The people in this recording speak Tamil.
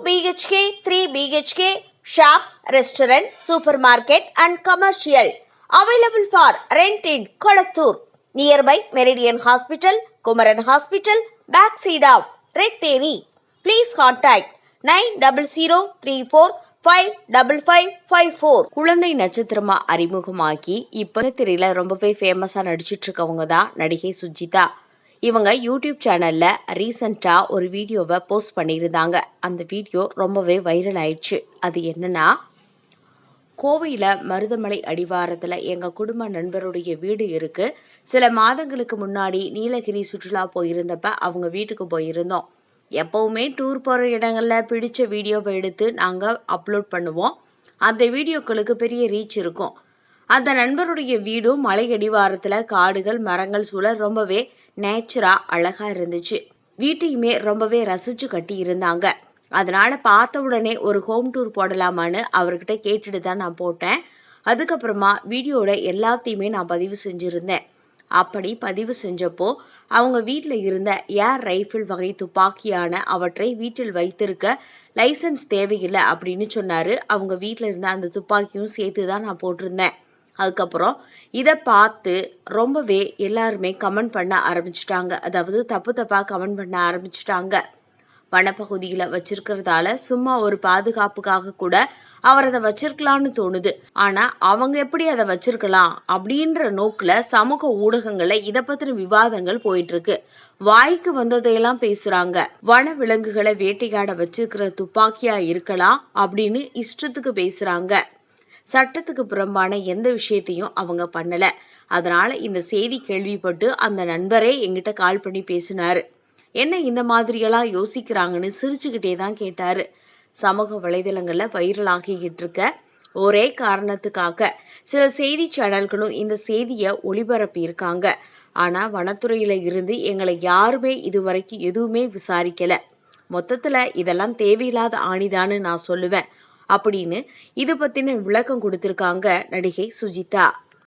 BHK, 3 BHK, shops, restaurant, supermarket and commercial. Available for rent in Kolattur. Nearby Meridian Hospital, Kumaran Hospital, backside of Red Terry. Please contact 9034555554. குழந்தை நட்சத்திரமா அறிமுகமாகி இப்ப திரையில ரொம்பவே ஃபேமஸா நடிச்சிட்டு இருக்கவங்க தான் நடிகை சுஜிதா. இவங்க யூடியூப் சேனல்ல ரீசெண்டா ஒரு வீடியோவை போஸ்ட் பண்ணியிருந்தாங்க. அந்த வீடியோ ரொம்பவே வைரல் ஆயிடுச்சு. அது என்னன்னா, கோவையில மருதமலை அடிவாரத்துல எங்க குடும்ப நண்பருடைய வீடு இருக்கு. சில மாதங்களுக்கு முன்னாடி நீலகிரி சுற்றுலா போயிருந்தப்ப அவங்க வீட்டுக்கு போயிருந்தோம். எப்பவுமே டூர் போற இடங்கள்ல பிடிச்ச வீடியோவை எடுத்து நாங்க அப்லோட் பண்ணுவோம். அந்த வீடியோக்களுக்கு பெரிய ரீச் இருக்கும். அந்த நண்பருடைய வீடும் மலை அடிவாரத்துல காடுகள் மரங்கள் சூழ ரொம்பவே நேச்சரா அழகா இருந்துச்சு. வீட்டையுமே ரொம்பவே ரசிச்சு கட்டி இருந்தாங்க. அதனால பார்த்த உடனே ஒரு ஹோம் டூர் போடலாமான்னு அவர்கிட்ட கேட்டுட்டு தான் நான் போட்டேன். அதுக்கப்புறமா வீடியோட எல்லாத்தையுமே நான் பதிவு செஞ்சிருந்தேன். அப்படி பதிவு செஞ்சப்போ அவங்க வீட்டில் இருந்த ஏர் ரைஃபிள் வகை துப்பாக்கியான அவற்றை வீட்டில் வைத்திருக்க லைசன்ஸ் தேவையில்லை அப்படின்னு சொன்னாரு. அவங்க வீட்டில் இருந்த அந்த துப்பாக்கியும் சேர்த்து தான் நான் போட்டிருந்தேன். அதுக்கப்புறம் இதை பார்த்து ரொம்பவே எல்லாருமே கமெண்ட் பண்ண ஆரம்பிச்சிட்டாங்க. அதாவது தப்பா கமெண்ட் பண்ண ஆரம்பிச்சிட்டாங்க. வனப்பகுதியில் வச்சிருக்கிறதால சும்மா ஒரு பாதுகாப்புக்காக கூட அவர் அதை வச்சிருக்கலாம்னு தோணுது. ஆனா அவங்க எப்படி அதை வச்சிருக்கலாம் அப்படின்ற நோக்குல சமூக ஊடகங்கள்ல இதை பத்தின விவாதங்கள் போயிட்டு இருக்கு. வாய்க்கு வந்ததையெல்லாம் பேசுறாங்க. வன விலங்குகளை வேட்டையாட வச்சிருக்கிற துப்பாக்கியா இருக்கலாம் அப்படின்னு இஷ்டத்துக்கு பேசுறாங்க. சட்டத்துக்கு புறம்பான எந்த விஷயத்தையும் அவங்க பண்ணல. அதனால இந்த செய்தி கேள்விப்பட்டு அந்த நண்பரே எங்கிட்ட கால் பண்ணி பேசினாரு. என்ன இந்த மாதிரியெல்லாம் யோசிக்கிறாங்கன்னு சிரிச்சுக்கிட்டே தான் கேட்டாரு. சமூக வலைதளங்கள்ல வைரல் ஆகிக்கிட்டு இருக்க ஒரே காரணத்துக்காக சில செய்தி சேனல்களும் இந்த செய்தியை ஒளிபரப்பி இருக்காங்க. ஆனா வனத்துறையில இருந்து எங்களை யாருமே இதுவரைக்கும் எதுவுமே விசாரிக்கல. மொத்தத்துல இதெல்லாம் தேவையில்லாத ஆணிதான்னு நான் சொல்லுவேன் அப்படின்னு இது பத்தின விளக்கம் கொடுத்திருக்காங்க நடிகை சுஜிதா.